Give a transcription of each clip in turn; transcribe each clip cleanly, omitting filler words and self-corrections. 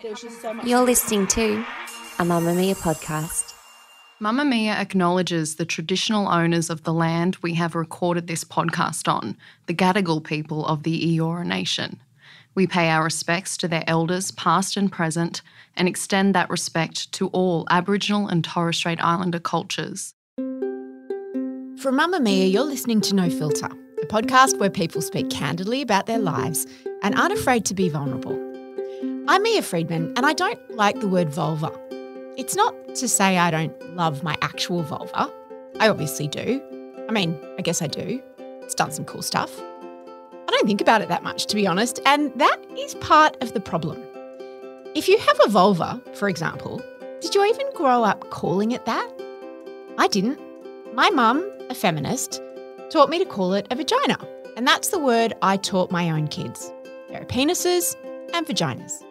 There's just so much. You're listening to a Mamamia podcast. Mamamia acknowledges the traditional owners of the land we have recorded this podcast on, the Gadigal people of the Eora Nation. We pay our respects to their elders, past and present, and extend that respect to all Aboriginal and Torres Strait Islander cultures. From Mamamia, you're listening to No Filter, a podcast where people speak candidly about their lives and aren't afraid to be vulnerable. I'm Mia Friedman, and I don't like the word vulva. It's not to say I don't love my actual vulva. I obviously do. I guess I do. It's done some cool stuff. I don't think about it that much, to be honest, and that is part of the problem. If you have a vulva, for example, did you even grow up calling it that? I didn't. My mum, a feminist, taught me to call it a vagina, and that's the word I taught my own kids. There are penises and vaginas.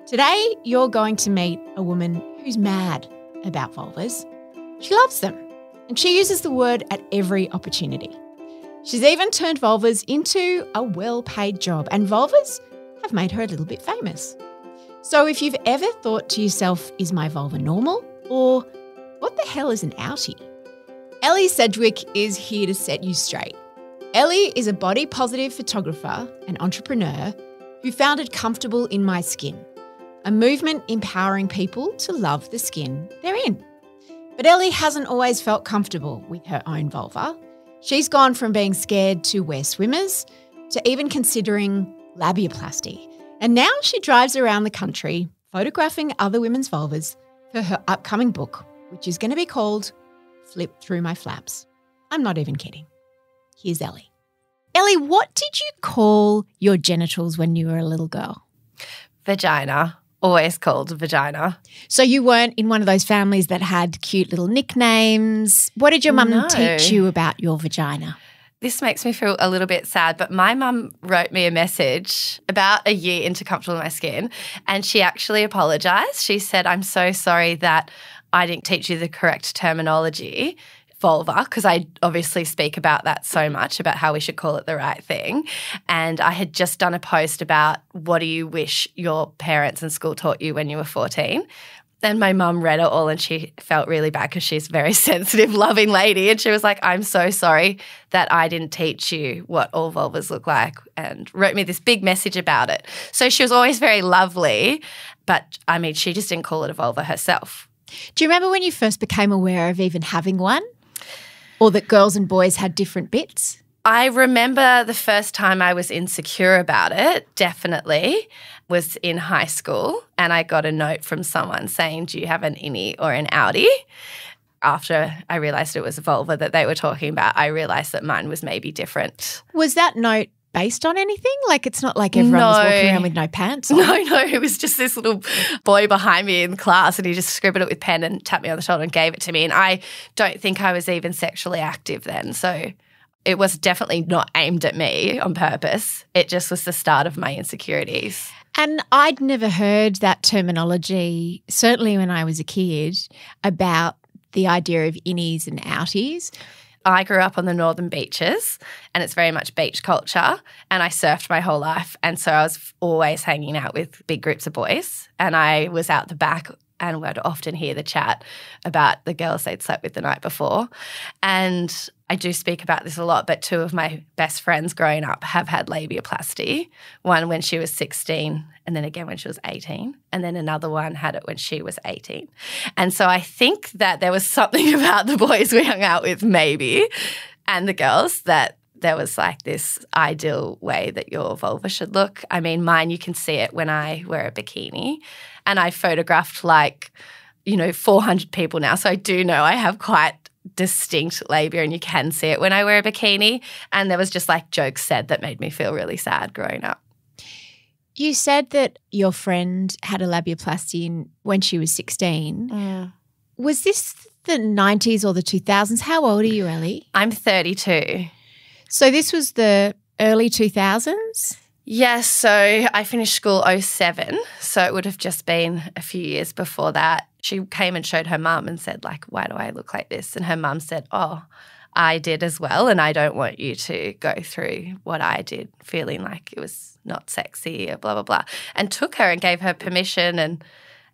Today, you're going to meet a woman who's mad about vulvas. She loves them, and she uses the word at every opportunity. She's even turned vulvas into a well-paid job, and vulvas have made her a little bit famous. So if you've ever thought to yourself, is my vulva normal? Or what the hell is an outie? Ellie Sedgwick is here to set you straight. Ellie is a body-positive photographer and entrepreneur who founded Comfortable in My Skin, a movement empowering people to love the skin they're in. But Ellie hasn't always felt comfortable with her own vulva. She's gone from being scared to wear swimmers to even considering labiaplasty. And now she drives around the country photographing other women's vulvas for her upcoming book, which is going to be called Flip Through My Flaps. I'm not even kidding. Here's Ellie. Ellie, what did you call your genitals when you were a little girl? Vagina. Always called vagina. So you weren't in one of those families that had cute little nicknames. What did your mum teach you about your vagina? This makes me feel a little bit sad, but my mum wrote me a message about a year into Comfortable in My Skin, and she actually apologised. She said, I'm so sorry that I didn't teach you the correct terminology, vulva, because I obviously speak about that so much, about how we should call it the right thing. And I had just done a post about what do you wish your parents and school taught you when you were 14. And my mum read it all and she felt really bad because she's a very sensitive, loving lady. And she was like, I'm so sorry that I didn't teach you what all vulvas look like, and wrote me this big message about it. So she was always very lovely, but she just didn't call it a vulva herself. Do you remember when you first became aware of even having one? Or that girls and boys had different bits? I remember the first time I was insecure about it, definitely, was in high school, and I got a note from someone saying, do you have an innie or an outie? After I realised it was a vulva that they were talking about, I realised that mine was maybe different. Was that note based on anything? Like, it's not like everyone was walking around with no pants on. No, it was just this little boy behind me in class, and he just scribbled it with pen and tapped me on the shoulder and gave it to me. And I don't think I was even sexually active then. So it was definitely not aimed at me on purpose. It just was the start of my insecurities. And I'd never heard that terminology, certainly when I was a kid, about the idea of innies and outies. I grew up on the northern beaches, and it's very much beach culture, and I surfed my whole life, and so I was always hanging out with big groups of boys, and I was out the back and would often hear the chat about the girls they'd slept with the night before. And I do speak about this a lot, but two of my best friends growing up have had labiaplasty, one when she was 16 and then again when she was 18, and then another one had it when she was 18. And so I think that there was something about the boys we hung out with maybe, and the girls, that there was like this ideal way that your vulva should look. Mine, you can see it when I wear a bikini, and I photographed 400 people now. So I do know I have quite distinct labia, and you can see it when I wear a bikini. And there was just jokes said that made me feel really sad growing up. You said that your friend had a labiaplasty when she was 16. Yeah. Was this the 90s or the 2000s? How old are you, Ellie? I'm 32. So this was the early 2000s? Yes, so I finished school 07, so it would have just been a few years before that. She came and showed her mum and said, why do I look like this? And her mum said, I did as well, and I don't want you to go through what I did feeling like it was not sexy or blah, blah, blah. And took her and gave her permission,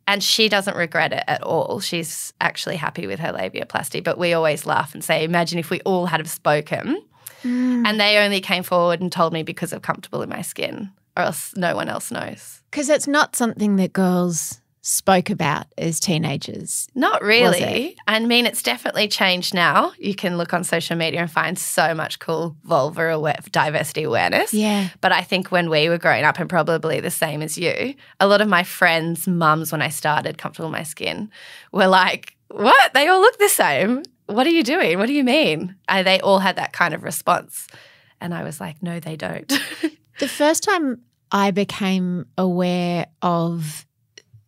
and she doesn't regret it at all. She's actually happy with her labiaplasty. But we always laugh and say, imagine if we all had have spoken and they only came forward and told me because I'm comfortable in my skin, or else no one else knows. Because it's not something that girls spoke about as teenagers. Not really. I mean, it's definitely changed now. You can look on social media and find so much cool vulva diversity awareness. Yeah. But I think when we were growing up, and probably the same as you, a lot of my friends' mums, when I started Comfortable in My Skin, were like, what? They all look the same. What are you doing? What do you mean? And they all had that kind of response. And I was like, no, they don't. The first time I became aware of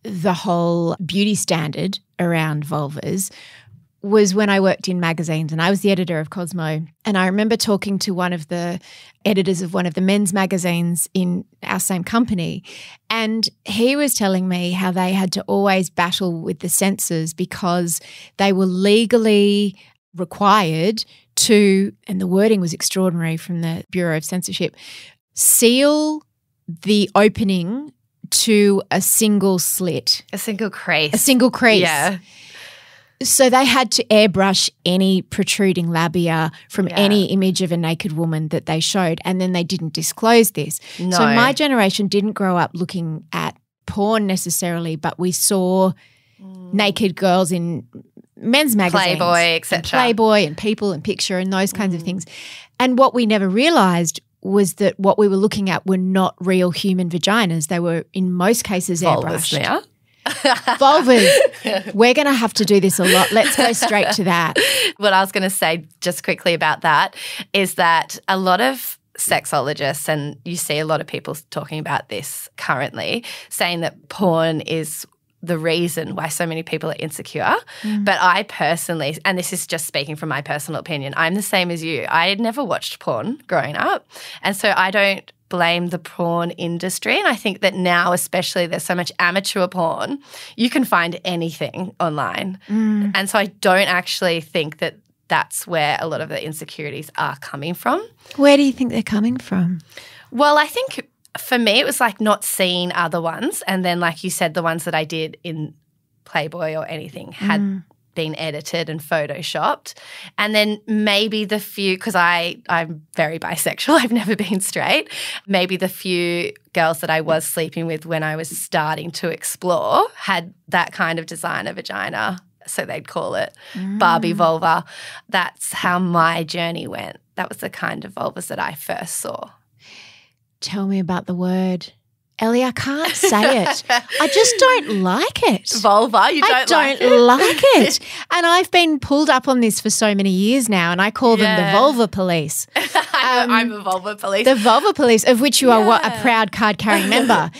the whole beauty standard around vulvas was when I worked in magazines, and I was the editor of Cosmo. And I remember talking to one of the editors of one of the men's magazines in our same company, and he was telling me how they had to always battle with the censors because they were legally required to, and the wording was extraordinary from the Bureau of Censorship, seal the opening to a single slit. A single crease. A single crease. Yeah. So they had to airbrush any protruding labia from any image of a naked woman that they showed, and then they didn't disclose this. No. So my generation didn't grow up looking at porn necessarily, but we saw naked girls in men's magazines. Playboy, etc. Playboy and People and Picture and those kinds of things. And what we never realised was that what we were looking at were not real human vaginas. They were, in most cases, airbrushed. Now. Vulvas. We're going to have to do this a lot. Let's go straight to that. What I was going to say just quickly about that is that a lot of sexologists, and you see a lot of people talking about this currently, saying that porn is the reason why so many people are insecure. But I personally, and this is just speaking from my personal opinion, I'm the same as you. I had never watched porn growing up, and so I don't blame the porn industry. And I think that now especially there's so much amateur porn, you can find anything online. And so I don't actually think that that's where a lot of the insecurities are coming from. Where do you think they're coming from? Well, I think for me, it was like not seeing other ones. And then, like you said, the ones that I did in Playboy or anything had been edited and photoshopped. And then maybe the few, because I'm very bisexual, I've never been straight, maybe the few girls that I was sleeping with when I was starting to explore had that kind of designer vagina. So they'd call it Barbie vulva. That's how my journey went. That was the kind of vulvas that I first saw. Tell me about the word. Ellie, I can't say it. I just don't like it. Vulva, you don't like it? I don't like it. And I've been pulled up on this for so many years now, and I call them the vulva police. I'm a vulva police. The vulva police, of which you are a proud card-carrying member.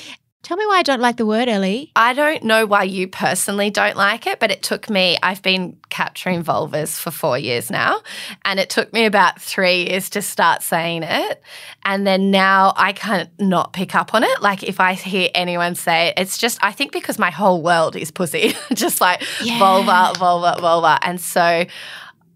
Tell me why I don't like the word, Ellie. I don't know why you personally don't like it, but it took me, I've been capturing vulvas for 4 years now, and it took me about 3 years to start saying it. And then now I can't not pick up on it. Like if I hear anyone say it, it's just, I think because my whole world is pussy, just like vulva, vulva, vulva. And so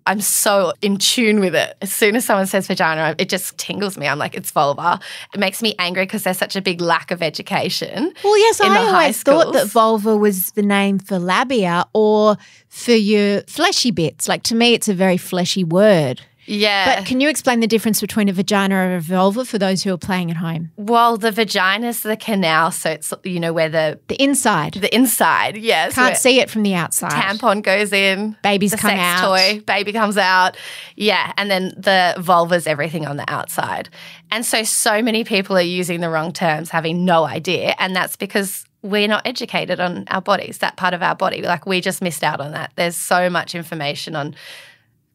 I'm so in tune with it. As soon as someone says vagina, it just tingles me. I'm like, it's vulva. It makes me angry because there's such a big lack of education. Well, yes, I always thought that schools. vulva was the name for labia or for your fleshy bits. Like to me, it's a very fleshy word. Yeah. But can you explain the difference between a vagina and a vulva for those who are playing at home? Well, the vagina's the canal, so it's, you know, where the inside. The inside, yes. Can't see it from the outside. Tampon goes in. Babies the come sex out. Toy, baby comes out. Yeah, and then the vulva's everything on the outside. And so many people are using the wrong terms, having no idea, and that's because we're not educated on our bodies, that part of our body. Like we just missed out on that. There's so much information on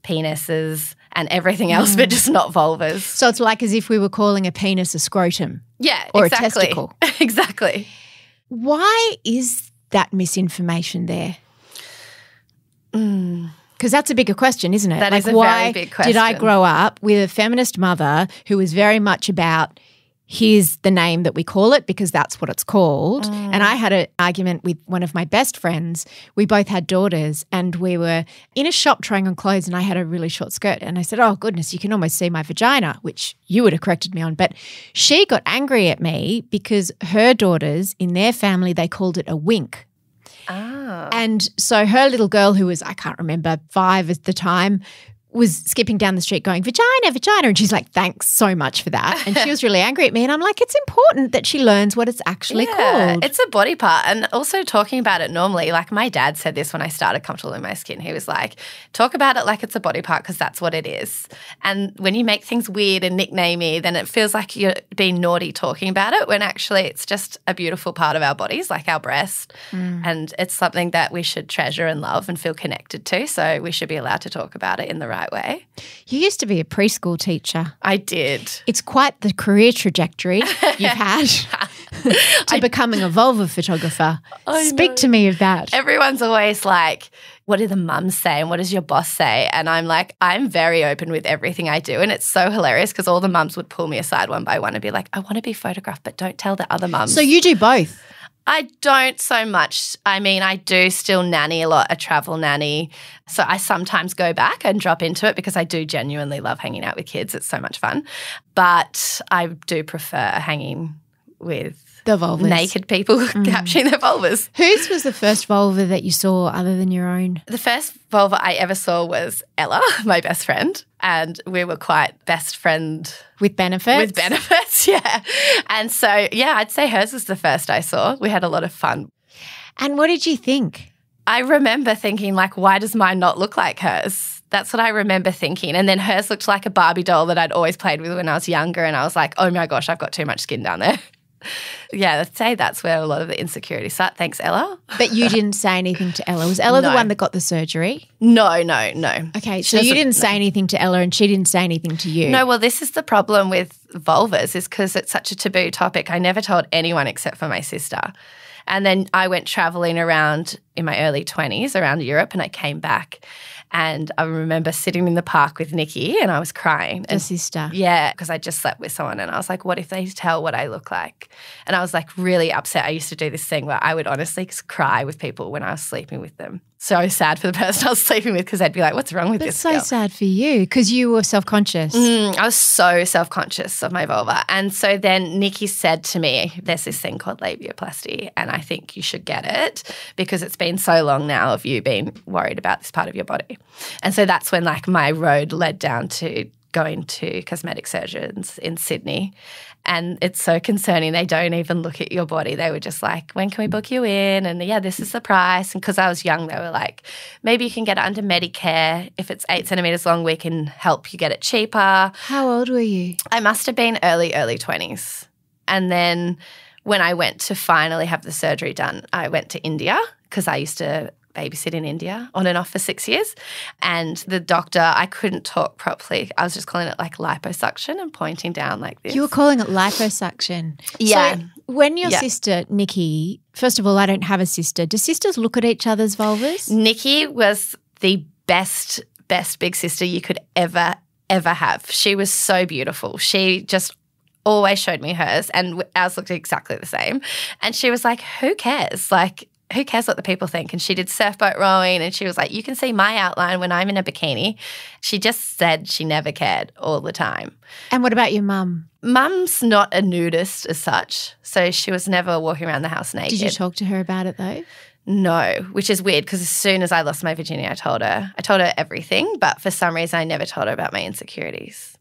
penises and everything else, but just not vulvas. So it's like as if we were calling a penis a scrotum. Yeah, or exactly. a testicle. Exactly. Why is that misinformation there? Because that's a bigger question, isn't it? That is a very big question. Did I grow up with a feminist mother who was very much about here's the name that we call it because that's what it's called. And I had an argument with one of my best friends. We both had daughters and we were in a shop trying on clothes and I had a really short skirt and I said, oh, goodness, you can almost see my vagina, which you would have corrected me on. But she got angry at me because her daughters, in their family, they called it a wink. Oh. And so her little girl, who was, I can't remember, 5 at the time, was skipping down the street going, vagina, vagina. And she's like, thanks so much for that. And she was really angry at me. And I'm like, it's important that she learns what it's actually called. It's a body part. And also talking about it normally, like my dad said this when I started Comfortable in My Skin. He was like, talk about it like it's a body part because that's what it is. And when you make things weird and nicknamey, then it feels like you're being naughty talking about it when actually it's just a beautiful part of our bodies, like our breast. And it's something that we should treasure and love and feel connected to. So we should be allowed to talk about it in the right way. You used to be a preschool teacher. I did. It's quite the career trajectory you've had to becoming a vulva photographer. Speak to me of that. Everyone's always like, what do the mums say and what does your boss say? And I'm like, I'm very open with everything I do. And it's so hilarious because all the mums would pull me aside one by one and be like, I want to be photographed, but don't tell the other mums. So you do both? I don't so much. I mean, I do still nanny a lot, a travel nanny. So I sometimes go back and drop into it because I do genuinely love hanging out with kids. It's so much fun. But I do prefer hanging with the vulvas. Naked people capturing their vulvas. Whose was the first vulva that you saw other than your own? The first vulva I ever saw was Ella, my best friend, and we were quite best friend. With benefits? With benefits, yeah. And so, yeah, I'd say hers was the first I saw. We had a lot of fun. And what did you think? I remember thinking, like, why does mine not look like hers? That's what I remember thinking. And then hers looked like a Barbie doll that I'd always played with when I was younger, and I was like, oh, my gosh, I've got too much skin down there. Yeah, I'd say that's where a lot of the insecurity started. Thanks, Ella. But you didn't say anything to Ella. Was Ella the one that got the surgery? No. Okay, so you didn't say anything to Ella and she didn't say anything to you? No, well, this is the problem with vulvas is because it's such a taboo topic. I never told anyone except for my sister. And then I went travelling around in my early 20s around Europe and I came back. And I remember sitting in the park with Nikki and I was crying. Your sister? Yeah, because I just slept with someone and I was like, what if they tell what I look like? And I was like really upset. I used to do this thing where I would honestly cry with people when I was sleeping with them. So sad for the person I was sleeping with because they'd be like, what's wrong with this girl? That's so sad for you because you were self-conscious. I was so self-conscious of my vulva. And so then Nikki said to me, there's this thing called labiaplasty and I think you should get it because it's been so long now of you being worried about this part of your body. And so that's when like my road led down to going to cosmetic surgeons in Sydney. And it's so concerning. They don't even look at your body. They were just like, when can we book you in? And yeah, this is the price. And because I was young, they were like, maybe you can get it under Medicare. If it's 8 centimetres long, we can help you get it cheaper. How old were you? I must have been early 20s. And then when I went to finally have the surgery done, I went to India because I used to babysit in India on and off for 6 years. And the doctor, I couldn't talk properly. I was just calling it like liposuction and pointing down like this. You were calling it liposuction. Yeah. So when your sister, Nikki, first of all, I don't have a sister. Do sisters look at each other's vulvas? Nikki was the best big sister you could ever have. She was so beautiful. She just always showed me hers and ours looked exactly the same. And she was like, who cares? Like, who cares what the people think? And she did surfboat rowing and she was like, you can see my outline when I'm in a bikini. She just said she never cared all the time. And what about your mum? Mum's not a nudist as such, so she was never walking around the house naked. Did you talk to her about it though? No, which is weird because as soon as I lost my virginity, I told her everything, but for some reason I never told her about my insecurities.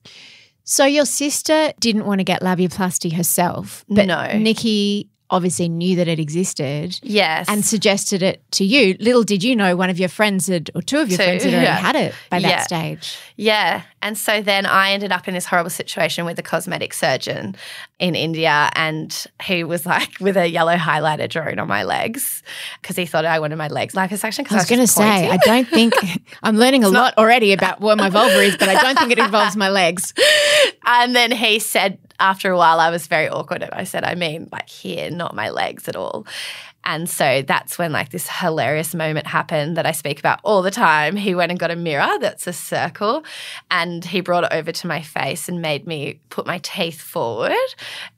So your sister didn't want to get labiaplasty herself, but no. Nikki obviously knew that it existed. Yes. And suggested it to you. Little did you know one of your friends or two of your friends had already had it by that stage. Yeah. And so then I ended up in this horrible situation with a cosmetic surgeon in India and he was like with a yellow highlighter drawing on my legs because he thought I wanted my legs liposuction. I was going to say, I don't think – I'm learning a lot already about what my vulva is, but I don't think it involves my legs. And then he said after a while I was very awkward and I said, I mean like here, not my legs at all. And so that's when like this hilarious moment happened that I speak about all the time. He went and got a mirror that's a circle and he brought it over to my face and made me put my teeth forward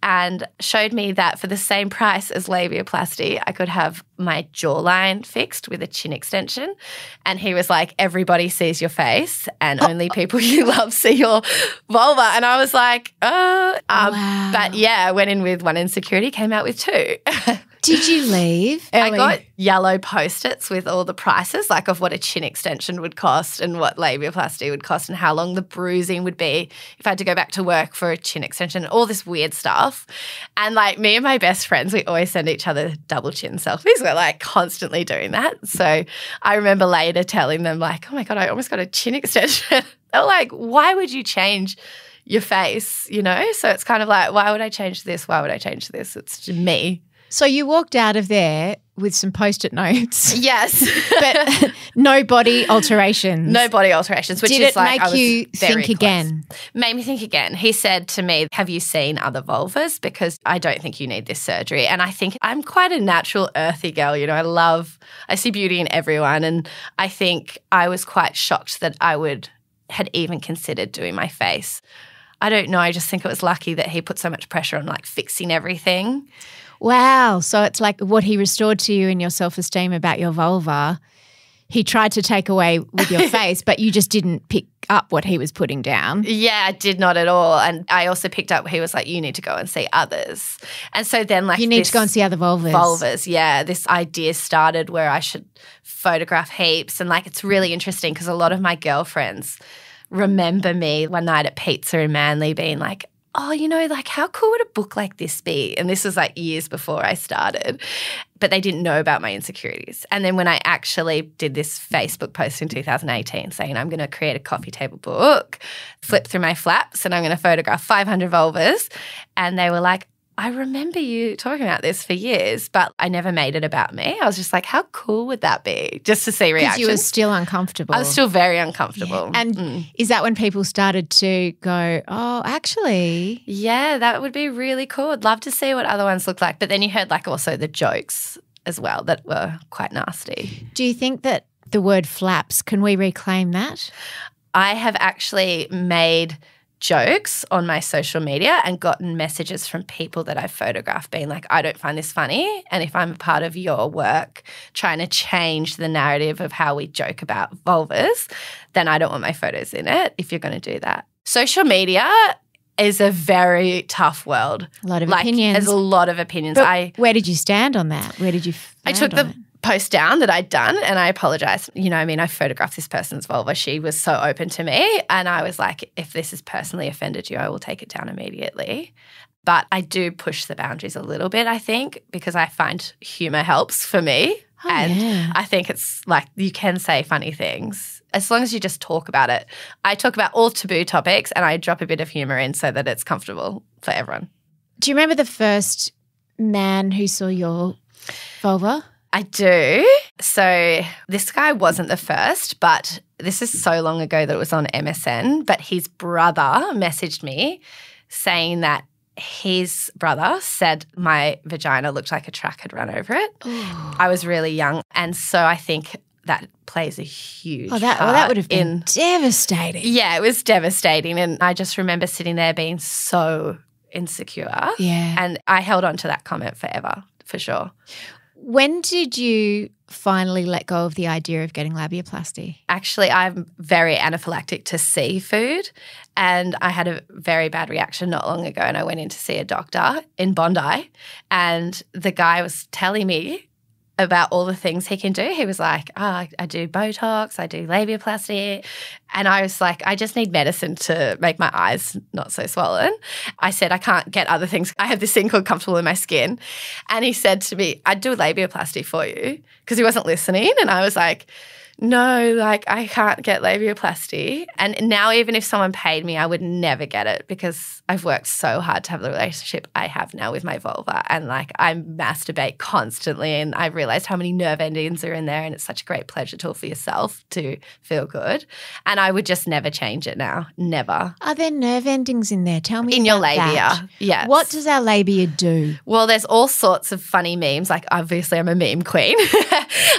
and showed me that for the same price as labiaplasty, I could have my jawline fixed with a chin extension. And he was like, everybody sees your face and only people you love see your vulva. And I was like, wow. But yeah, I went in with one insecurity, came out with two. Did you leave, Ellie? I got yellow Post-its with all the prices, like of what a chin extension would cost and what labiaplasty would cost and how long the bruising would be if I had to go back to work for a chin extension, all this weird stuff. And like me and my best friends, we always send each other double chin selfies. We're like constantly doing that. So I remember later telling them like, oh my God, I almost got a chin extension. They're like, why would you change your face, you know? So it's kind of like, why would I change this? Why would I change this? It's just me. So you walked out of there with some Post-it notes. Yes. But no body alterations. No body alterations, which Did is it like make you think again? Made me think again. He said to me, have you seen other vulvas? Because I don't think you need this surgery. And I think I'm quite a natural earthy girl. You know, I see beauty in everyone. And I think I was quite shocked that had even considered doing my face. I don't know. I just think it was lucky that he put so much pressure on like fixing everything. Wow. So it's like what he restored to you in your self-esteem about your vulva, he tried to take away with your face, but you just didn't pick up what he was putting down. Yeah, I did not at all. And I also picked up, he was like, you need to go and see others. And so then like you need to go and see other vulvas. Vulvas, yeah. This idea started where I should photograph heaps. And like it's really interesting because a lot of my girlfriends remember me one night at pizza in Manly being like, oh, you know, like how cool would a book like this be? And this was like years before I started, but they didn't know about my insecurities. And then when I actually did this Facebook post in 2018 saying I'm going to create a coffee table book, flip through my flaps and I'm going to photograph 500 vulvas, and they were like, I remember you talking about this for years, but I never made it about me. I was just like, how cool would that be? Just to see reactions. Because you were still uncomfortable. I was still very uncomfortable. Yeah. And is that when people started to go, oh, actually? Yeah, that would be really cool. I'd love to see what other ones look like. But then you heard like also the jokes as well that were quite nasty. Do you think that the word flaps, can we reclaim that? I have actually made jokes on my social media and gotten messages from people that I've photographed being like, I don't find this funny. And if I'm a part of your work trying to change the narrative of how we joke about vulvas, then I don't want my photos in it if you're going to do that. Social media is a very tough world. A lot of opinions. There's a lot of opinions. But where did you stand on that? Where did you I took the post down that I'd done and I apologized. You know, I mean, I photographed this person's vulva. She was so open to me and I was like, if this has personally offended you, I will take it down immediately. But I do push the boundaries a little bit, I think, because I find humor helps for me. Oh, and yeah. I think it's like you can say funny things as long as you just talk about it. I talk about all taboo topics and I drop a bit of humor in so that it's comfortable for everyone. Do you remember the first man who saw your vulva? I do. So this guy wasn't the first, but this is so long ago that it was on MSN, but his brother messaged me saying that his brother said my vagina looked like a truck had run over it. Ooh. I was really young, and so I think that plays a huge part. That would have been devastating. Yeah, it was devastating, and I just remember sitting there being so insecure. Yeah. And I held on to that comment forever, for sure. When did you finally let go of the idea of getting labiaplasty? Actually, I'm very anaphylactic to seafood and I had a very bad reaction not long ago and I went in to see a doctor in Bondi and the guy was telling me about all the things he can do. He was like, I do Botox, I do labiaplasty. And I was like, I just need medicine to make my eyes not so swollen. I said, I can't get other things. I have this thing called comfortable in my skin. And he said to me, I'd do a labiaplasty for you because he wasn't listening. And I was like, No, like I can't get labiaplasty. And now even if someone paid me, I would never get it because I've worked so hard to have the relationship I have now with my vulva. And like I masturbate constantly and I've realised how many nerve endings are in there and it's such a great pleasure tool for yourself to feel good. And I would just never change it now. Never. Are there nerve endings in there? Tell me in about your labia. That. Yes. What does our labia do? Well, there's all sorts of funny memes. Like obviously I'm a meme queen.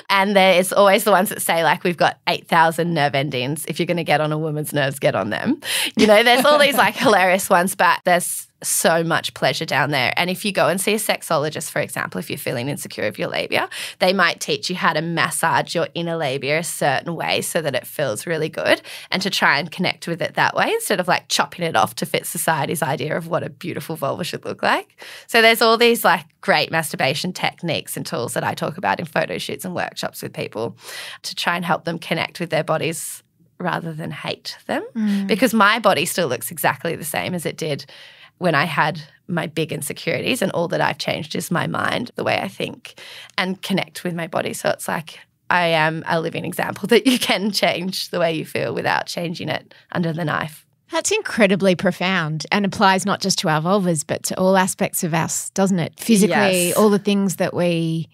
And there's always the ones that say like we've got 8,000 nerve endings. If you're going to get on a woman's nerves, get on them. You know, there's all these like hilarious ones, but there's so much pleasure down there. And if you go and see a sexologist, for example, if you're feeling insecure of your labia, they might teach you how to massage your inner labia a certain way so that it feels really good and to try and connect with it that way instead of like chopping it off to fit society's idea of what a beautiful vulva should look like. So there's all these like great masturbation techniques and tools that I talk about in photo shoots and workshops with people to try and help them connect with their bodies rather than hate them because my body still looks exactly the same as it did when I had my big insecurities, and all that I've changed is my mind, the way I think and connect with my body. So it's like I am a living example that you can change the way you feel without changing it under the knife. That's incredibly profound and applies not just to our vulvas but to all aspects of us, doesn't it? Physically, Yes. all the things that we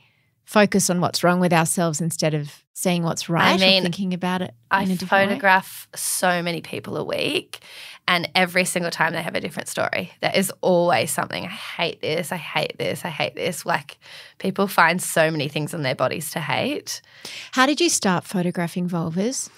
focus on what's wrong with ourselves instead of seeing what's right or thinking about it in a different way. photograph so many people a week and every single time they have a different story. There is always something. I hate this, I hate this, I hate this. Like people find so many things on their bodies to hate. How did you start photographing vulvas?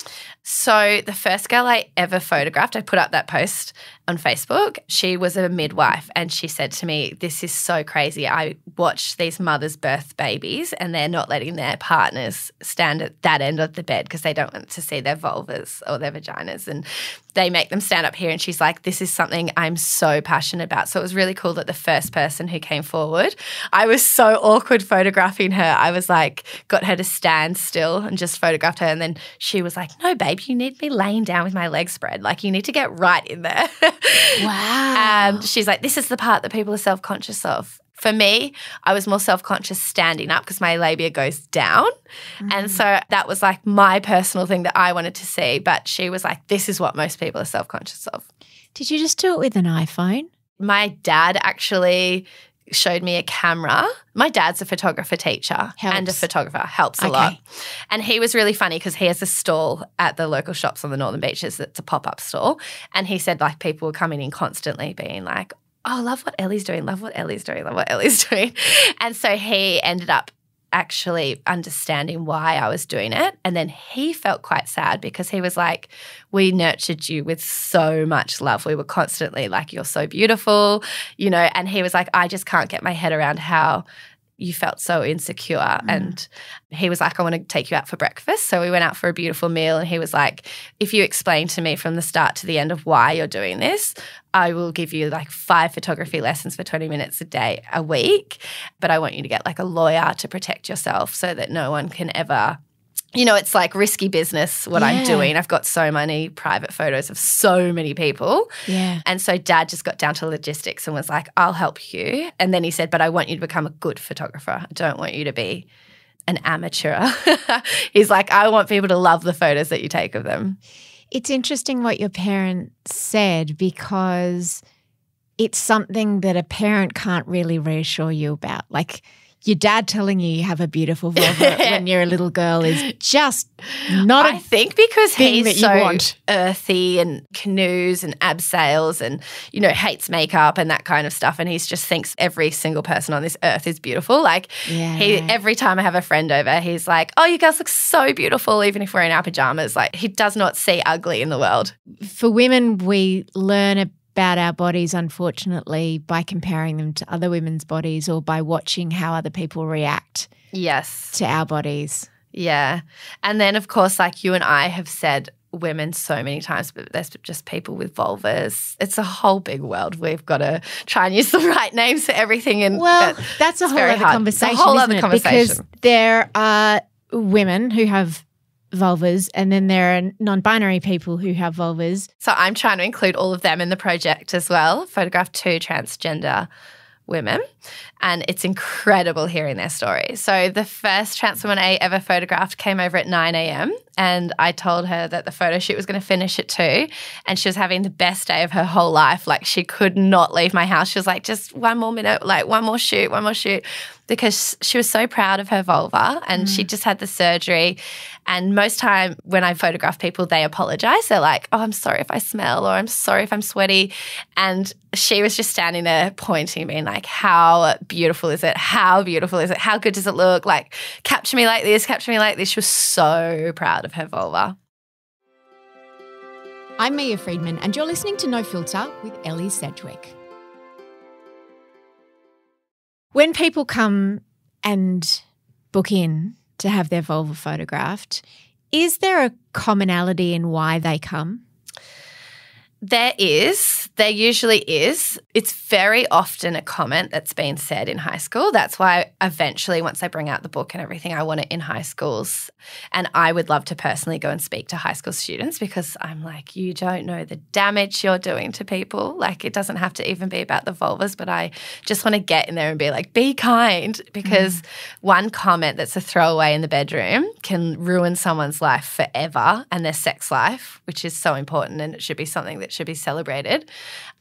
So the first girl I ever photographed, I put up that post on Facebook. She was a midwife and she said to me, this is so crazy. I watch these mothers birth babies and they're not letting their partners stand at that end of the bed because they don't want to see their vulvas or their vaginas, and they make them stand up here. And she's like, this is something I'm so passionate about. So it was really cool that the first person who came forward, I was so awkward photographing her. I was like, got her to stand still and just photographed her. And then she was like, no, babe, you need me laying down with my legs spread. Like you need to get right in there. Wow. And she's like, this is the part that people are self-conscious of. For me, I was more self-conscious standing up because my labia goes down. And so that was like my personal thing that I wanted to see. But she was like, this is what most people are self-conscious of. Did you just do it with an iPhone? My dad actually showed me a camera. My dad's a photographer teacher and a photographer. Helps a lot. And he was really funny because he has a stall at the local shops on the Northern Beaches that's a pop-up stall. And he said like people were coming in constantly being like, oh, love what Ellie's doing, love what Ellie's doing, love what Ellie's doing. And so he ended up actually understanding why I was doing it. And then he felt quite sad because he was like, we nurtured you with so much love. We were constantly like, you're so beautiful, you know, and he was like, I just can't get my head around how you felt so insecure. And he was like, I want to take you out for breakfast. So we went out for a beautiful meal and he was like, if you explain to me from the start to the end of why you're doing this, I will give you like 5 photography lessons for 20 minutes a week. But I want you to get like a lawyer to protect yourself so that no one can ever, you know, it's like risky business what I'm doing. I've got so many private photos of so many people. Yeah. And so Dad just got down to logistics and was like, I'll help you. And then he said, but I want you to become a good photographer. I don't want you to be an amateur. He's like, I want people to love the photos that you take of them. It's interesting what your parents said because it's something that a parent can't really reassure you about. Like your dad telling you you have a beautiful vulva when you're a little girl is just not I think because thing he's that you so want. earthy and canoes and abseils and, you know, hates makeup and that kind of stuff. And he just thinks every single person on this earth is beautiful. Like every time I have a friend over, he's like, oh, you guys look so beautiful even if we're in our pajamas. Like he does not see ugly in the world. For women, we learn about our bodies, unfortunately, by comparing them to other women's bodies or by watching how other people react to our bodies. Yeah. And then, of course, like you and I have said women so many times, but there's just people with vulvas. It's a whole big world. We've got to try and use the right names for everything. And well, that's a whole other conversation, because there are women who have vulvas and then there are non-binary people who have vulvas. So I'm trying to include all of them in the project as well, photograph 2 transgender women, and it's incredible hearing their stories. So the first trans woman I ever photographed came over at 9 a.m. and I told her that the photo shoot was going to finish at 2, and she was having the best day of her whole life. Like, she could not leave my house. She was like, just one more minute, like one more shoot, because she was so proud of her vulva, and she just had the surgery. And most time when I photograph people, they apologise. They're like, oh, I'm sorry if I smell, or I'm sorry if I'm sweaty. And she was just standing there pointing, being like, how beautiful is it? How beautiful is it? How good does it look? Like, capture me like this, capture me like this. She was so proud of her vulva. I'm Mia Friedman, and you're listening to No Filter with Ellie Sedgwick. When people come and book in to have their vulva photographed, is there a commonality in why they come? There is. There usually is. It's very often a comment that's been said in high school. That's why eventually, once I bring out the book and everything, I want it in high schools. And I would love to personally go and speak to high school students, because I'm like, you don't know the damage you're doing to people. Like, it doesn't have to even be about the vulvas, but I just want to get in there and be like, be kind, because one comment that's a throwaway in the bedroom can ruin someone's life forever, and their sex life, which is so important, and it should be something that should be celebrated.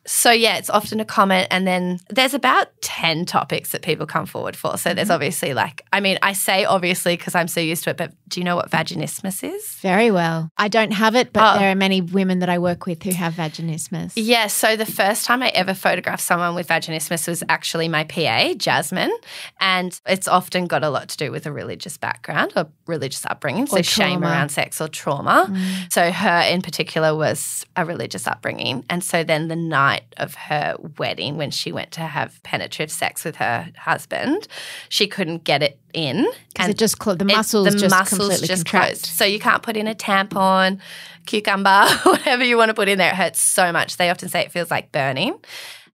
So, yeah, it's often a comment, and then there's about 10 topics that people come forward for. So there's obviously I say obviously because I'm so used to it, but do you know what vaginismus is? Very well. I don't have it, but there are many women that I work with who have vaginismus. Yeah, so the first time I ever photographed someone with vaginismus was actually my PA, Jasmine, and it's often got a lot to do with a religious background or religious upbringing, so shame around sex or trauma. So her in particular was a religious upbringing, and so then the night of her wedding, when she went to have penetrative sex with her husband, she couldn't get it in. Because it just the muscles completely contract. Closed. So you can't put in a tampon, cucumber, whatever you want to put in there. It hurts so much. They often say it feels like burning.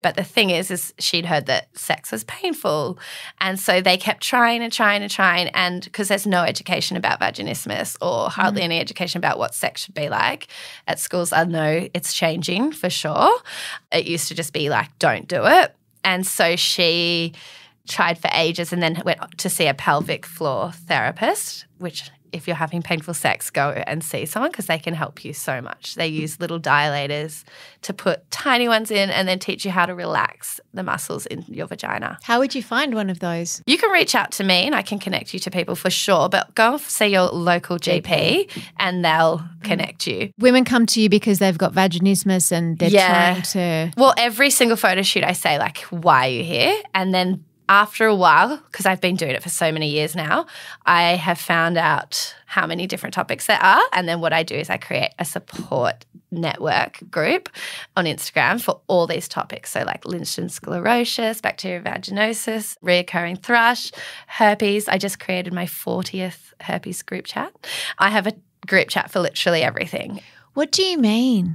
But the thing is she'd heard that sex was painful. And so they kept trying and because there's no education about vaginismus or hardly any education about what sex should be like at schools. I know it's changing for sure. It used to just be like, don't do it. And so she tried for ages and then went to see a pelvic floor therapist, which if you're having painful sex, go and see someone because they can help you so much. They use little dilators to put tiny ones in and then teach you how to relax the muscles in your vagina. How would you find one of those? You can reach out to me and I can connect you to people for sure, but go see your local GP and they'll connect you. Women come to you because they've got vaginismus and they're trying to… Well, every single photo shoot I say, like, why are you here? And then after a while, because I've been doing it for so many years now, I have found out how many different topics there are. And then what I do is I create a support network group on Instagram for all these topics. So like Lynch's sclerosis, bacterial vaginosis, reoccurring thrush, herpes. I just created my 40th herpes group chat. I have a group chat for literally everything. What do you mean?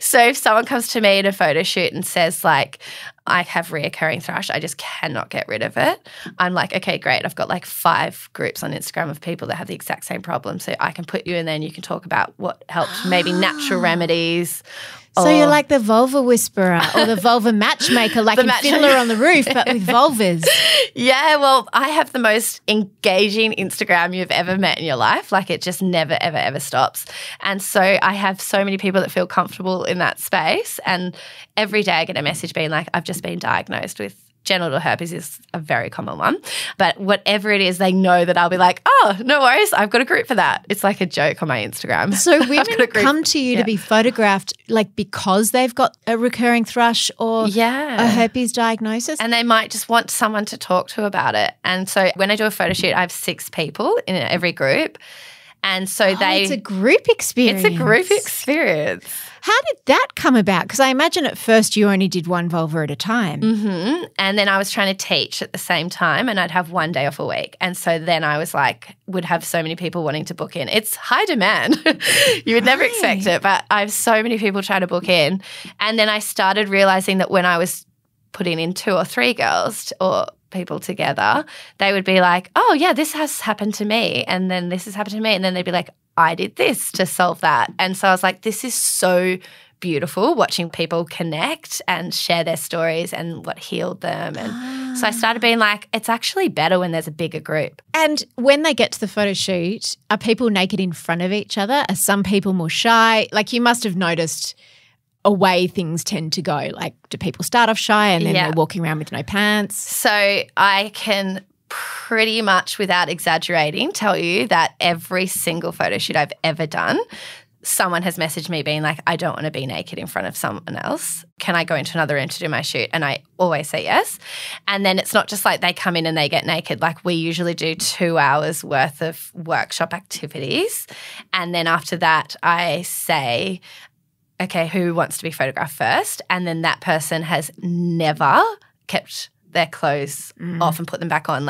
So if someone comes to me in a photo shoot and says like, I have reoccurring thrush, I just cannot get rid of it. I'm like, okay, great. I've got like 5 groups on Instagram of people that have the exact same problem. So I can put you in there and you can talk about what helps, maybe natural remedies. So you're like the vulva whisperer or the vulva matchmaker, like in Fiddler on the Roof, but with vulvas. Yeah, well, I have the most engaging Instagram you've ever met in your life. Like it just never, ever, ever stops. And so I have so many people that feel comfortable in that space. And every day I get a message being like, I've just been diagnosed with genital herpes is a very common one. But whatever it is, they know that I'll be like, oh, no worries, I've got a group for that. It's like a joke on my Instagram. So women come to you to be photographed like because they've got a recurring thrush or a herpes diagnosis? And they might just want someone to talk to about it. And so when I do a photo shoot, I have 6 people in every group. And so it's a group experience. It's a group experience. How did that come about? Because I imagine at first you only did one vulva at a time. Mm-hmm. And then I was trying to teach at the same time and I'd have one day off a week. And so then I was like, would have so many people wanting to book in. It's high demand. You would never expect it, but I have so many people trying to book in. And then I started realizing that when I was putting in 2 or 3 girls or people together, they would be like, oh, yeah, this has happened to me. And then this has happened to me. And then they'd be like, I did this to solve that. And so I was like, this is so beautiful watching people connect and share their stories and what healed them. And So I started being like, it's actually better when there's a bigger group. And when they get to the photo shoot, are people naked in front of each other? Are some people more shy? Like you must have noticed a way things tend to go. Like do people start off shy and then they're walking around with no pants? So I can pretty much, without exaggerating, tell you that every single photo shoot I've ever done, someone has messaged me being like, I don't want to be naked in front of someone else. Can I go into another room to do my shoot? And I always say yes. And then it's not just like they come in and they get naked. Like we usually do 2 hours worth of workshop activities. And then after that, I say, okay, who wants to be photographed first? And then that person has never kept their clothes off and put them back on.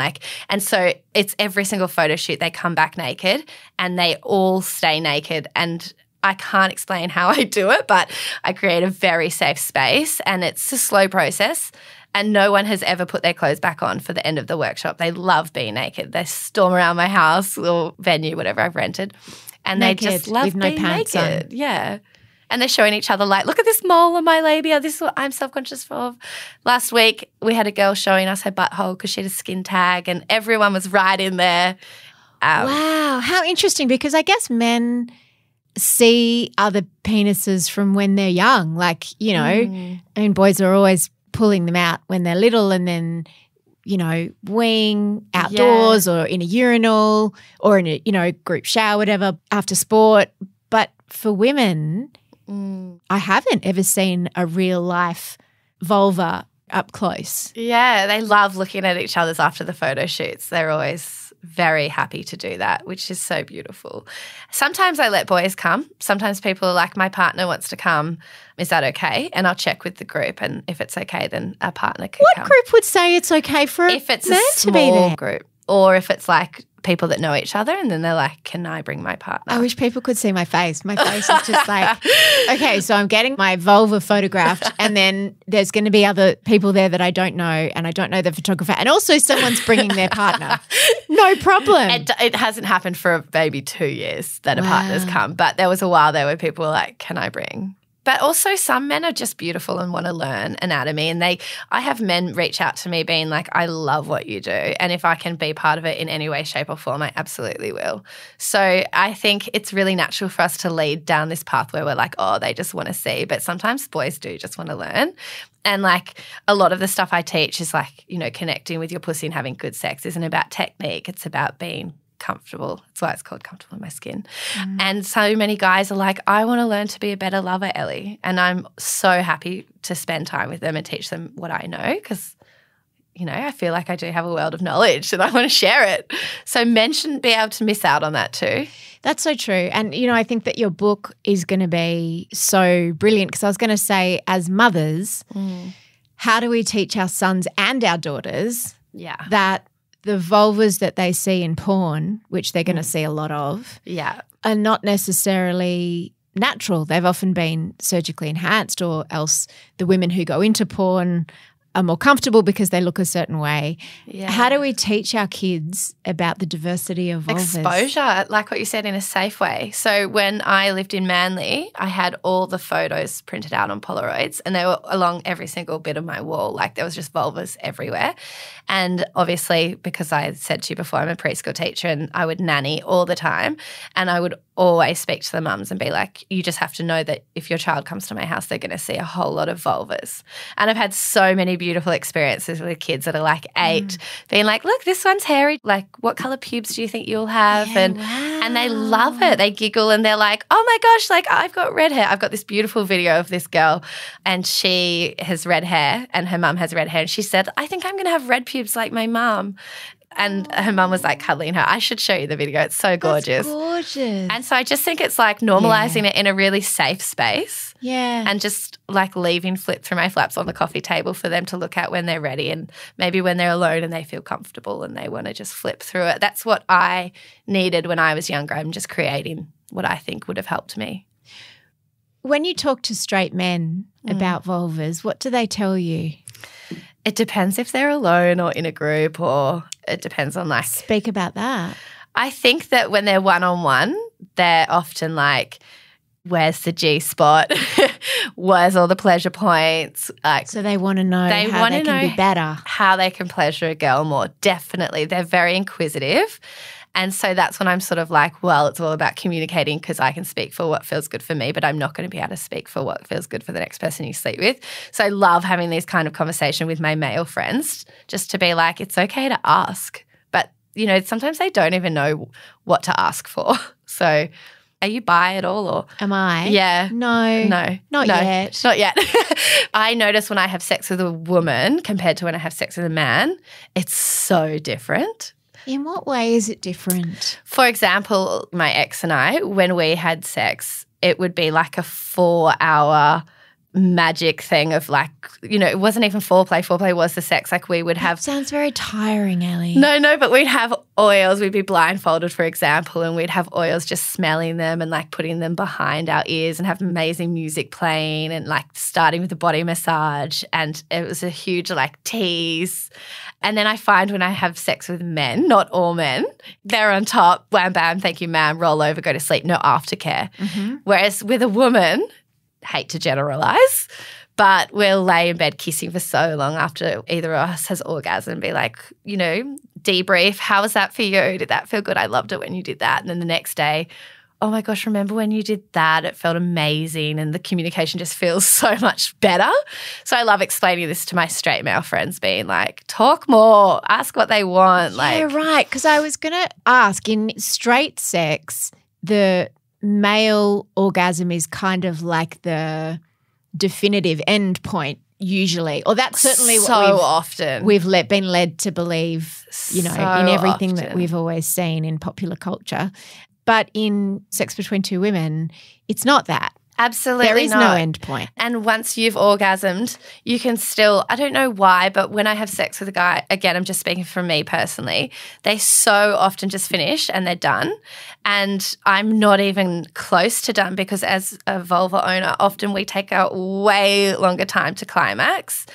And so it's every single photo shoot they come back naked and they all stay naked. And I can't explain how I do it, but I create a very safe space and it's a slow process. And no one has ever put their clothes back on for the end of the workshop. They love being naked. They storm around my house or venue, whatever I've rented. And naked, they just love with no being pants naked. on. Yeah. And they're showing each other like, look at this mole on my labia. This is what I'm self-conscious of. Last week, we had a girl showing us her butthole because she had a skin tag and everyone was right in there. Wow. How interesting, because I guess men see other penises from when they're young. Like, you know, I mean, boys are always pulling them out when they're little and then, you know, weeing outdoors or in a urinal or in a, you know, group shower, whatever, after sport. But for women, I haven't ever seen a real life vulva up close. Yeah, they love looking at each other's after the photo shoots. They're always very happy to do that, which is so beautiful. Sometimes I let boys come. Sometimes people are like, my partner wants to come. Is that okay? And I'll check with the group, and if it's okay, then our partner can come. What group would say it's okay for a if it's man a to be small there? group, or if it's like people that know each other and then they're like, can I bring my partner? I wish people could see my face. My face is just like, okay, so I'm getting my vulva photographed and then there's going to be other people there that I don't know and I don't know the photographer and also someone's bringing their partner. No problem. It hasn't happened for maybe 2 years that a partner's come, but there was a while there where people were like, can I bring? But also some men are just beautiful and want to learn anatomy, and I have men reach out to me being like, I love what you do, and if I can be part of it in any way, shape or form, I absolutely will. So I think it's really natural for us to lead down this path where we're like, oh, they just want to see, but sometimes boys do just want to learn. And like a lot of the stuff I teach is like, you know, connecting with your pussy and having good sex isn't about technique, it's about being comfortable. That's why it's called Comfortable in My Skin. And so many guys are like, I want to learn to be a better lover, Ellie. And I'm so happy to spend time with them and teach them what I know because, you know, I feel like I do have a world of knowledge and I want to share it. So men shouldn't be able to miss out on that too. That's so true. And, you know, I think that your book is going to be so brilliant because I was going to say as mothers, how do we teach our sons and our daughters that the vulvas that they see in porn, which they're going to see a lot of, are not necessarily natural. They've often been surgically enhanced, or else the women who go into porn are more comfortable because they look a certain way. Yeah. How do we teach our kids about the diversity of vulvas? Exposure, like what you said, in a safe way. So when I lived in Manly, I had all the photos printed out on Polaroids and they were along every single bit of my wall. Like there was just vulvas everywhere. And obviously, because I said to you before, I'm a preschool teacher and I would nanny all the time, and I would always speak to the mums and be like, you just have to know that if your child comes to my house, they're going to see a whole lot of vulvas. And I've had so many beautiful experiences with kids that are like 8 being like, look, this one's hairy. Like, what colour pubes do you think you'll have? And they love it. They giggle and they're like, oh my gosh, like I've got red hair. I've got this beautiful video of this girl and she has red hair and her mum has red hair. And she said, I think I'm going to have red pubes like my mum. And her mum was like cuddling her. I should show you the video. It's so gorgeous. That's gorgeous. And so I just think it's like normalising it in a really safe space. Yeah. And just like leaving flip through my flaps on the coffee table for them to look at when they're ready, and maybe when they're alone and they feel comfortable and they want to just flip through it. That's what I needed when I was younger. I'm just creating what I think would have helped me. When you talk to straight men about vulvas, what do they tell you? It depends if they're alone or in a group, or it depends on like… Speak about that. I think that when they're one-on-one, they're often like, where's the G spot? Where's all the pleasure points? Like, So they want to know how they can be better. How they can pleasure a girl more. Definitely. They're very inquisitive. And so that's when I'm sort of like, well, it's all about communicating because I can speak for what feels good for me, but I'm not going to be able to speak for what feels good for the next person you sleep with. So I love having these kind of conversation with my male friends just to be like, it's okay to ask. But, you know, sometimes they don't even know what to ask for. So are you bi at all or? Am I? Yeah. No. Not yet. Not yet. I notice when I have sex with a woman compared to when I have sex with a man, it's so different. In what way is it different? For example, my ex and I, when we had sex, it would be like a 4-hour magic thing of like, you know, it wasn't even foreplay. Foreplay was the sex. Like we would have. That sounds very tiring, Ellie. No, but we'd have oils. We'd be blindfolded, for example, and we'd have oils just smelling them and like putting them behind our ears and have amazing music playing and like starting with the body massage. And it was a huge like tease. And then I find when I have sex with men, not all men, they're on top, wham, bam, thank you, ma'am, roll over, go to sleep, no aftercare. Mm-hmm. Whereas with a woman, hate to generalize, but we'll lay in bed kissing for so long after either of us has orgasm and be like, you know, debrief, how was that for you? Did that feel good? I loved it when you did that. And then the next day, oh my gosh, remember when you did that? It felt amazing and the communication just feels so much better. So I love explaining this to my straight male friends, being like, talk more, ask what they want. Yeah, right, because I was going to ask, in straight sex, the male orgasm is kind of like the definitive end point usually, or that's certainly what we've been led to believe, you know, in everything that we've always seen in popular culture. But in sex between two women, it's not that. Absolutely There is no end point. And once you've orgasmed, you can still, I don't know why, but when I have sex with a guy, again, I'm just speaking from me personally, they so often just finish and they're done. And I'm not even close to done because as a vulva owner, often we take a way longer time to climax.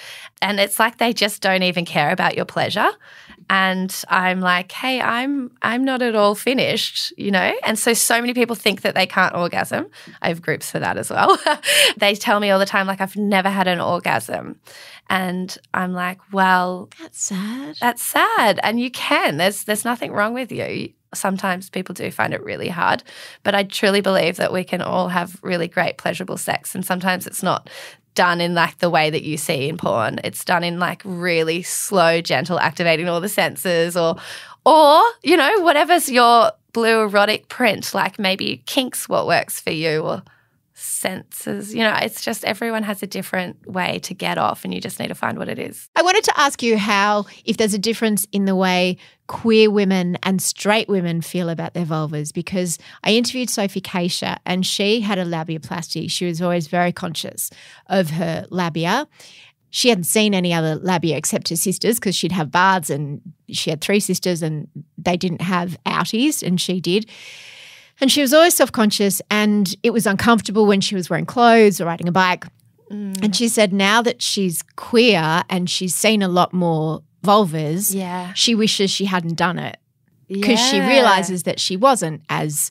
And it's like they just don't even care about your pleasure. And I'm like, hey, I'm not at all finished, you know? And so many people think that they can't orgasm. I have groups for that as well. They tell me all the time, like, I've never had an orgasm. And I'm like, well. That's sad. That's sad. And you can. There's nothing wrong with you. Sometimes people do find it really hard. But I truly believe that we can all have really great, pleasurable sex. And sometimes it's not done in like the way that you see in porn. It's done in like really slow, gentle, activating all the senses or you know, whatever's your blue erotic print, like maybe kinks what works for you or senses. You know, it's just everyone has a different way to get off and you just need to find what it is. I wanted to ask you if there's a difference in the way queer women and straight women feel about their vulvas, because I interviewed Sophie Keisha and she had a labiaplasty. She was always very conscious of her labia. She hadn't seen any other labia except her sisters because she'd have baths and she had 3 sisters and they didn't have outies and she did. And she was always self-conscious and it was uncomfortable when she was wearing clothes or riding a bike. And she said now that she's queer and she's seen a lot more vulvas, she wishes she hadn't done it because she realises that she wasn't as,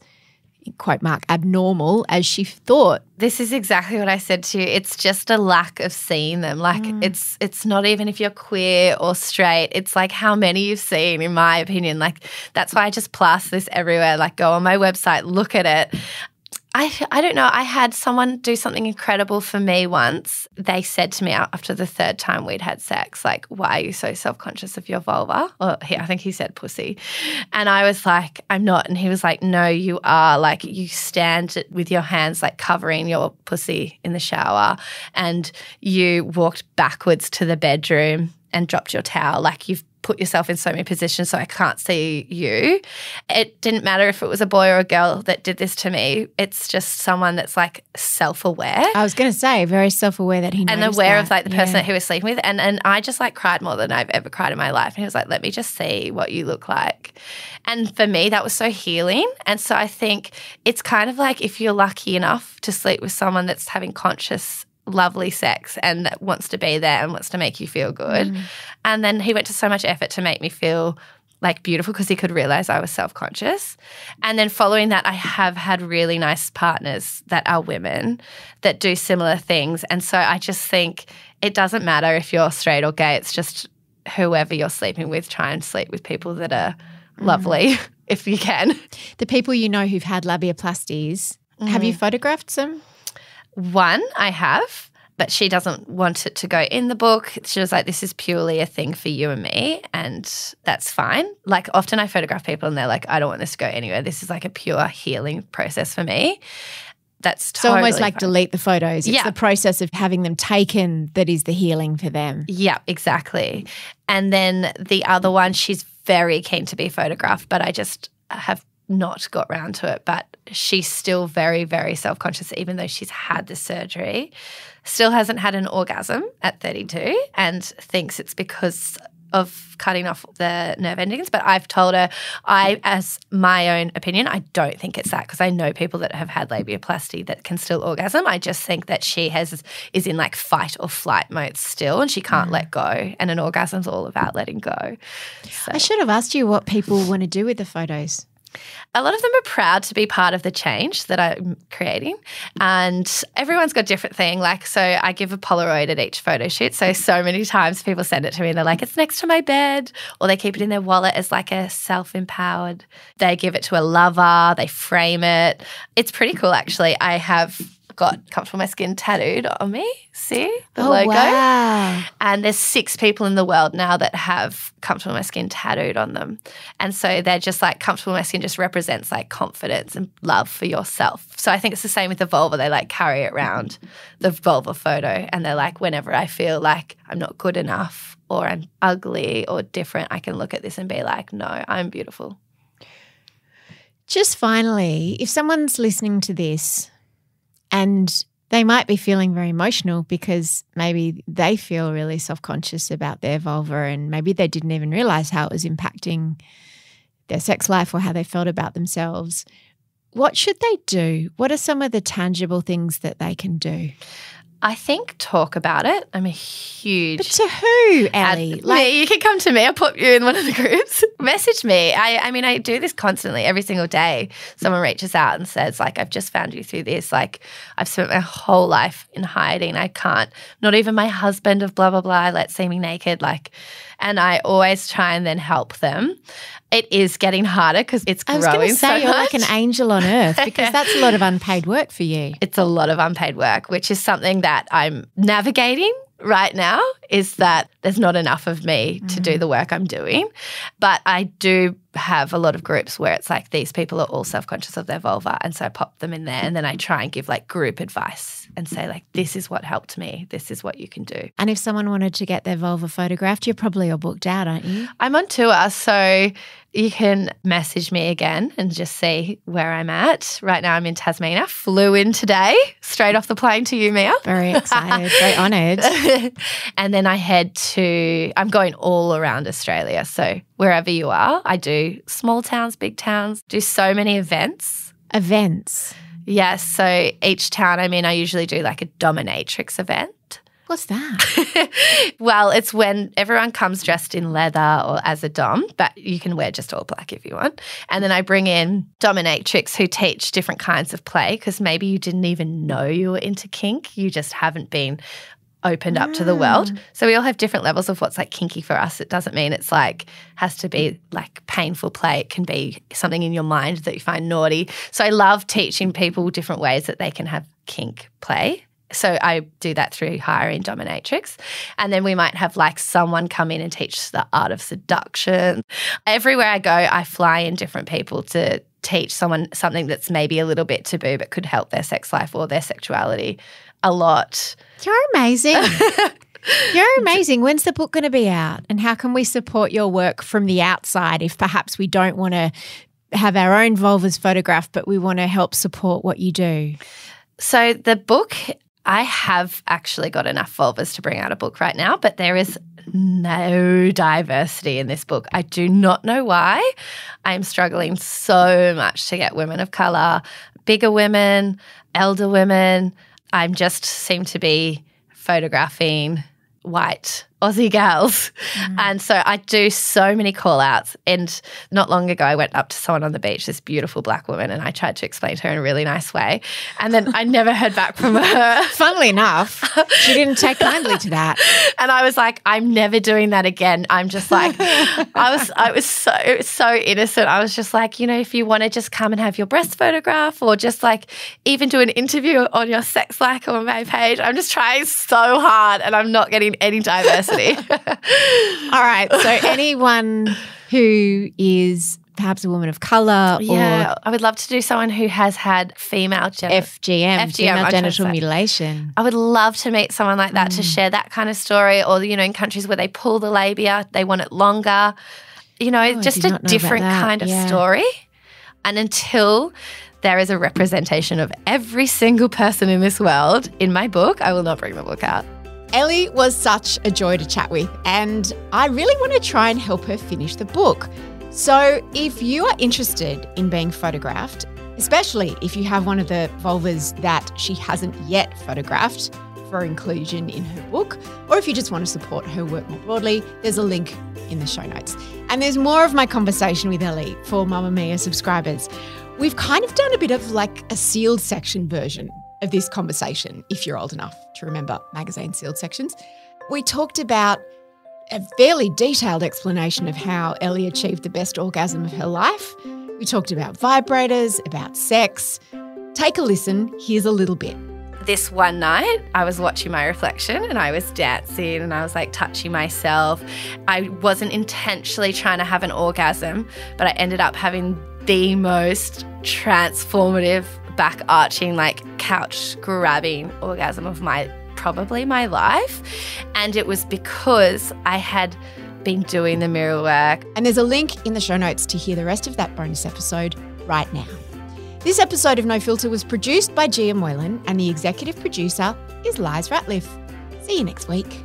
quote mark, abnormal as she thought. This is exactly what I said to you. It's just a lack of seeing them. Like it's not even if you're queer or straight. It's like how many you've seen, in my opinion. Like that's why I just plaster this everywhere. Like go on my website, look at it. I don't know. I had someone do something incredible for me once. They said to me after the 3rd time we'd had sex, like, why are you so self-conscious of your vulva? Or I think he said pussy. And I was like, I'm not. And he was like, no, you are. Like you stand with your hands like covering your pussy in the shower and you walked backwards to the bedroom and dropped your towel. Like you've put yourself in so many positions so I can't see you. It didn't matter if it was a boy or a girl that did this to me. It's just someone that's like self-aware. I was going to say very self-aware that he noticed and aware that. of like the person that he was sleeping with. And I just like cried more than I've ever cried in my life. And he was like, let me just see what you look like. And for me, that was so healing. And so I think it's kind of like if you're lucky enough to sleep with someone that's having conscious lovely sex and that wants to be there and wants to make you feel good. And then he went to so much effort to make me feel like beautiful because he could realize I was self-conscious. And then following that, I have had really nice partners that are women that do similar things. And so I just think it doesn't matter if you're straight or gay. It's just whoever you're sleeping with, try and sleep with people that are lovely if you can. The people you know who've had labiaplasties, have you photographed some? One I have, but she doesn't want it to go in the book. She was like, this is purely a thing for you and me, and that's fine. Like often I photograph people and they're like, I don't want this to go anywhere. This is like a pure healing process for me. That's totally so almost like fine. delete the photos. It's the process of having them taken that is the healing for them. Yeah, exactly. And then the other one, she's very keen to be photographed, but I just have not got round to it. But she's still very, very self-conscious, even though she's had this surgery. Still hasn't had an orgasm at 32 and thinks it's because of cutting off the nerve endings. But I've told her, as my own opinion, I don't think it's that, because I know people that have had labiaplasty that can still orgasm. I just think that she is in like fight or flight mode still, and she can't let go. And an orgasm's all about letting go. So. I should have asked you what people want to do with the photos. A lot of them are proud to be part of the change that I'm creating, and everyone's got a different thing. Like, so I give a Polaroid at each photo shoot. So many times people send it to me and they're like, it's next to my bed, or they keep it in their wallet as like a self-empowered. They give it to a lover, they frame it. It's pretty cool, actually. I have got Comfortable My Skin tattooed on me. See the logo? Wow. And there's 6 people in the world now that have Comfortable My Skin tattooed on them. And so they're just like, Comfortable My Skin just represents like confidence and love for yourself. So I think it's the same with the vulva. They like carry it around, the vulva photo, and they're like, whenever I feel like I'm not good enough or I'm ugly or different, I can look at this and be like, no, I'm beautiful. Just finally, if someone's listening to this and they might be feeling very emotional because maybe they feel really self-conscious about their vulva, and maybe they didn't even realise how it was impacting their sex life or how they felt about themselves. What should they do? What are some of the tangible things that they can do? I think talk about it. I'm a huge... But to who, Ellie? Me, you can come to me. I'll put you in one of the groups. Message me. I mean, I do this constantly every single day. Someone reaches out and says, like, I've just found you through this. Like, I've spent my whole life in hiding. I can't, not even my husband of blah, blah, blah, let's see me naked. Like, and I always try and then help them. It is getting harder because it's growing so much. I was going to say, you're like an angel on earth, because that's a lot of unpaid work for you. It's a lot of unpaid work, which is something that I'm navigating right now, is that there's not enough of me to do the work I'm doing. But I do have a lot of groups where it's like these people are all self-conscious of their vulva, and so I pop them in there and then I try and give like group advice and say like, this is what helped me, this is what you can do. And if someone wanted to get their vulva photographed, you're probably all booked out, aren't you? I'm on tour, so you can message me again and just see where I'm at. Right now I'm in Tasmania. Flew in today, straight off the plane to you, Mia. Very excited, very honoured. And then I'm going all around Australia. So wherever you are, I do small towns, big towns, do so many events. Events? Yes. So each town I'm in, I usually do like a dominatrix event. What's that? Well, it's when everyone comes dressed in leather or as a dom, but you can wear just all black if you want. And then I bring in dominatrix who teach different kinds of play, because maybe you didn't even know you were into kink. You just haven't been opened up to the world. So we all have different levels of what's like kinky for us. It doesn't mean it's like has to be like painful play. It can be something in your mind that you find naughty. So I love teaching people different ways that they can have kink play. So I do that through hiring dominatrix. And then we might have like someone come in and teach the art of seduction. Everywhere I go, I fly in different people to teach someone something that's maybe a little bit taboo but could help their sex life or their sexuality a lot. You're amazing. You're amazing. When's the book going to be out? And how can we support your work from the outside if perhaps we don't want to have our own vulvas photographed, but we want to help support what you do? So the book, I have actually got enough vulvas to bring out a book right now, but there is no diversity in this book. I do not know why. I'm struggling so much to get women of colour, bigger women, elder women. I just seem to be photographing white Aussie gals. And so I do so many call outs. And not long ago, I went up to someone on the beach, this beautiful black woman, and I tried to explain to her in a really nice way. And then I never heard back from her. Funnily enough, she didn't take kindly to that. And I was like, I'm never doing that again. I'm just like, it was so innocent. I was just like, if you want to just come and have your breast photograph or just like even do an interview on your sex like on my page. I'm just trying so hard and I'm not getting any diversity. All right. So anyone who is perhaps a woman of colour or I would love to do someone who has had female FGM, female genital mutilation. I would love to meet someone like that to share that kind of story, or in countries where they pull the labia, they want it longer. Just a different kind of story. And until there is a representation of every single person in this world in my book, I will not bring the book out. Ellie was such a joy to chat with, and I really want to try and help her finish the book. So if you are interested in being photographed, especially if you have one of the vulvas that she hasn't yet photographed for inclusion in her book, or if you just want to support her work more broadly, there's a link in the show notes. And there's more of my conversation with Ellie for Mamamia subscribers. We've kind of done a bit of like a sealed section version of this conversation, if you're old enough to remember magazine sealed sections. We talked about a fairly detailed explanation of how Ellie achieved the best orgasm of her life. We talked about vibrators, about sex. Take a listen. Here's a little bit. This one night, I was watching my reflection and I was dancing and I was like touching myself. I wasn't intentionally trying to have an orgasm, but I ended up having the most transformative, back-arching, like couch-grabbing orgasm of probably my life. And it was because I had been doing the mirror work. And there's a link in the show notes to hear the rest of that bonus episode right now. This episode of No Filter was produced by Gia Moylan and the executive producer is Liz Ratliff. See you next week.